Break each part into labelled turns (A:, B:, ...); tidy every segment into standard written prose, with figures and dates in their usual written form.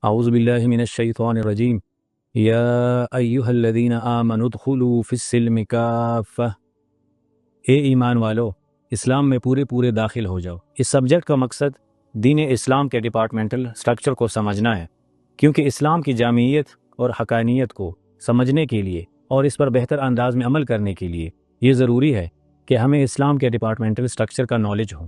A: اعوذ باللہ من الشیطان الرجیم یا ایہا الذین آمنوا ادخلوا فی السلم کافہ، اے ایمان والو اسلام میں پورے داخل ہو جاؤ۔ اس سبجیکٹ کا مقصد دین اسلام کے ڈپارٹمنٹل سٹرکچر کو سمجھنا ہے، کیونکہ اسلام کی جامعیت اور حقانیت کو سمجھنے کے لیے اور اس پر بہتر انداز میں عمل کرنے کے لیے یہ ضروری ہے کہ ہمیں اسلام کے ڈپارٹمنٹل سٹرکچر کا نالج ہو۔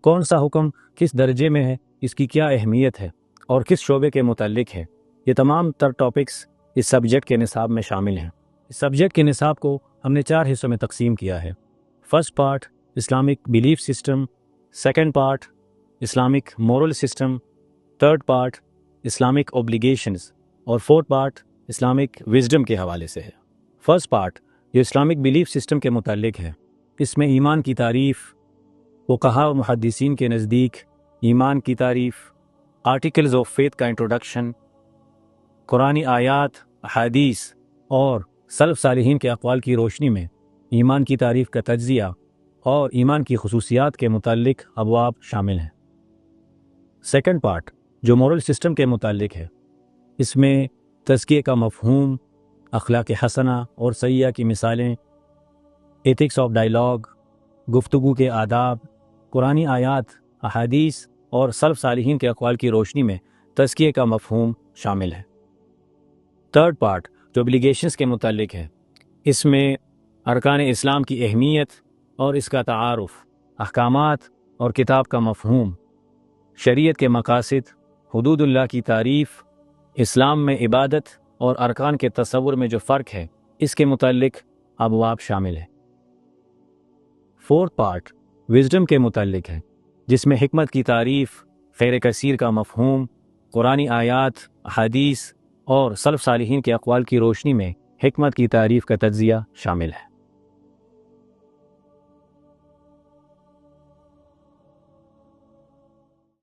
A: کون سا حکم کس درجے میں ہے، اس کی کیا اہمیت ہے اور کس شعبے کے متعلق ہے، یہ تمام تر ٹاپکس اس سبجیکٹ کے نصاب میں شامل ہیں۔ اس سبجیکٹ کے نصاب کو ہم نے 4 حصوں میں تقسیم کیا ہے۔ First part Islamic belief system, second part Islamic moral system, third part Islamic obligations, اور فورتھ پارٹ اسلامک وزڈم کے حوالے سے ہے۔ فرسٹ پارٹ جو اسلامک بیلیف سسٹم کے متعلق ہے، اس میں ایمان کی تعریف، فقہاء و محدثین کے نزدیک ایمان کی تعریف، آرٹیکلز آف فیتھ کا انٹروڈکشن، قرآنی آیات، احادیث اور سلف صالحین کے اقوال کی روشنی میں ایمان کی تعریف کا تجزیہ اور ایمان کی خصوصیات کے متعلق ابواب شامل ہیں۔ سیکنڈ پارٹ جو مورل سسٹم کے متعلق ہے، اس میں تزکیے کا مفہوم، اخلاق حسنہ اور سیئہ کی مثالیں، ایتھکس آف ڈائیلاگ، گفتگو کے آداب، قرآنی آیات، احادیث اور سلف صالحین کے اقوال کی روشنی میں تزکیے کا مفہوم شامل ہے۔ تھرڈ پارٹ جو اوبلیگیشنز کے متعلق ہے، اس میں ارکان اسلام کی اہمیت اور اس کا تعارف، احکامات اور کتاب کا مفہوم، شریعت کے مقاصد، حدود اللہ کی تعریف، اسلام میں عبادت اور ارکان کے تصور میں جو فرق ہے، اس کے متعلق ابواب شامل ہے۔ فورتھ پارٹ وزڈم کے متعلق ہے، جس میں حکمت کی تعریف، خیر کثیر کا مفہوم، قرآنی آیات، احادیث اور سلف صالحین کے اقوال کی روشنی میں حکمت کی تعریف کا تجزیہ شامل ہے۔